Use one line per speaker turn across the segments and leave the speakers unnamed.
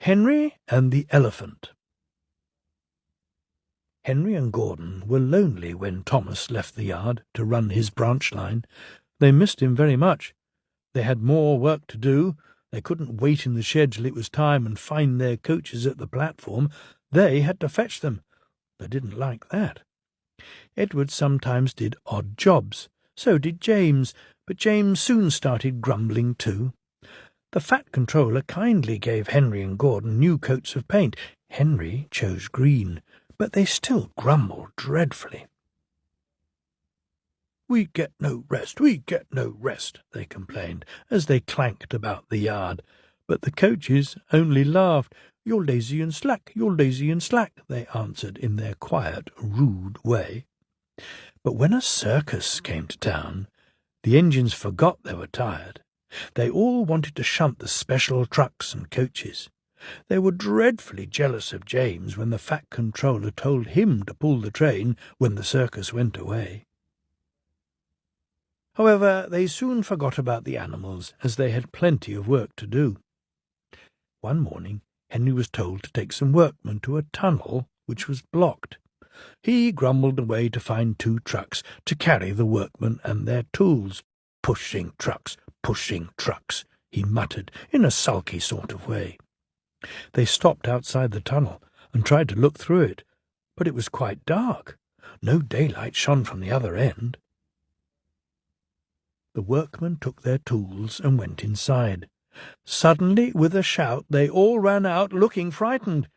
Henry and the Elephant. Henry and Gordon were lonely when Thomas left the yard to run his branch line. They missed him very much. They had more work to do. They couldn't wait in the shed till it was time and find their coaches at the platform. They had to fetch them. They didn't like that. Edward sometimes did odd jobs. So did James, but James soon started grumbling too. The Fat Controller kindly gave Henry and Gordon new coats of paint. Henry chose green, but they still grumbled dreadfully. "We get no rest, we get no rest," they complained, as they clanked about the yard. But the coaches only laughed. "You're lazy and slack, you're lazy and slack," they answered in their quiet, rude way. But when a circus came to town, the engines forgot they were tired. They all wanted to shunt the special trucks and coaches. They were dreadfully jealous of James when the Fat Controller told him to pull the train when the circus went away. However, they soon forgot about the animals, as they had plenty of work to do. One morning, Henry was told to take some workmen to a tunnel which was blocked. He grumbled away to find 2 trucks to carry the workmen and their tools. Pushing trucks, he muttered in a sulky sort of way. They stopped outside the tunnel and tried to look through it, but it was quite dark. No daylight shone from the other end. The workmen took their tools and went inside. Suddenly, with a shout, they all ran out, looking frightened.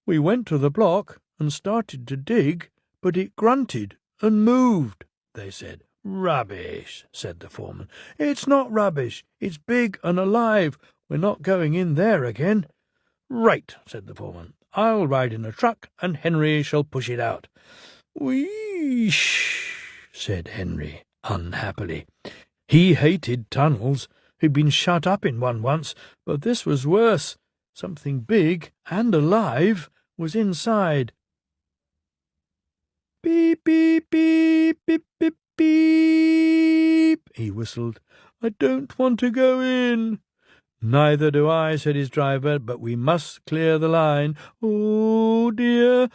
"We went to the block and started to dig, but it grunted and moved," they said. "Rubbish," said the foreman. "It's not rubbish. It's big and alive. We're not going in there again." "Right," said the foreman. "I'll ride in a truck, and Henry shall push it out." "Wheesh," said Henry, unhappily. He hated tunnels. He'd been shut up in one once, but this was worse. Something big and alive was inside. "Beep, beep, beep, beep, beep, beep," he whistled. "I don't want to go in." "Neither do I," said his driver, "but we must clear the line." "Oh dear,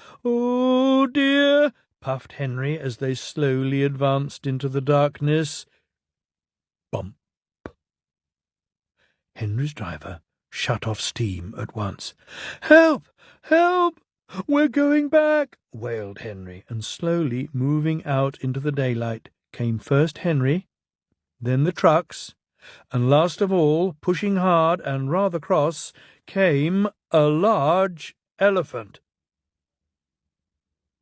puffed Henry as they slowly advanced into the darkness. Bump. Henry's driver shut off steam at once. "Help! Help! We're going back!" wailed Henry, and slowly moving out into the daylight came first Henry, then the trucks, and last of all, pushing hard and rather cross, came a large elephant.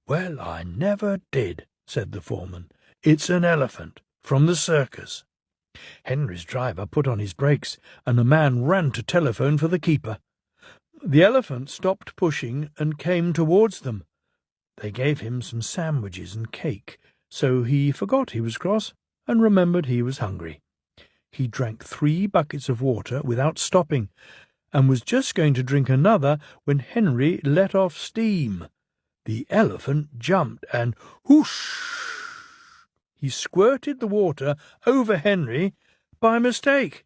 "Well, I never did," said the foreman. "It's an elephant from the circus." Henry's driver put on his brakes, and a man ran to telephone for the keeper. The elephant stopped pushing and came towards them. They gave him some sandwiches and cake, so he forgot he was cross and remembered he was hungry. He drank 3 buckets of water without stopping, and was just going to drink another when Henry let off steam. The elephant jumped and whoosh! He squirted the water over Henry by mistake.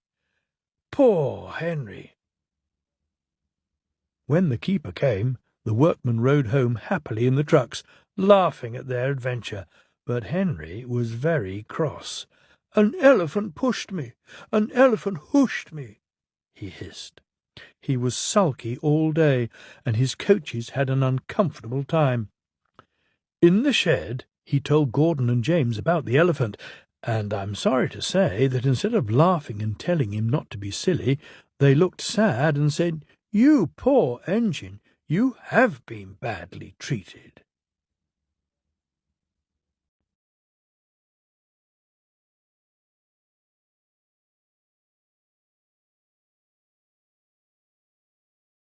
Poor Henry! When the keeper came, the workmen rode home happily in the trucks, laughing at their adventure, but Henry was very cross. "An elephant pushed me, an elephant hooshed me," he hissed. He was sulky all day, and his coaches had an uncomfortable time. In the shed, he told Gordon and James about the elephant, and I'm sorry to say that instead of laughing and telling him not to be silly, they looked sad and said, "You poor engine, you have been badly treated."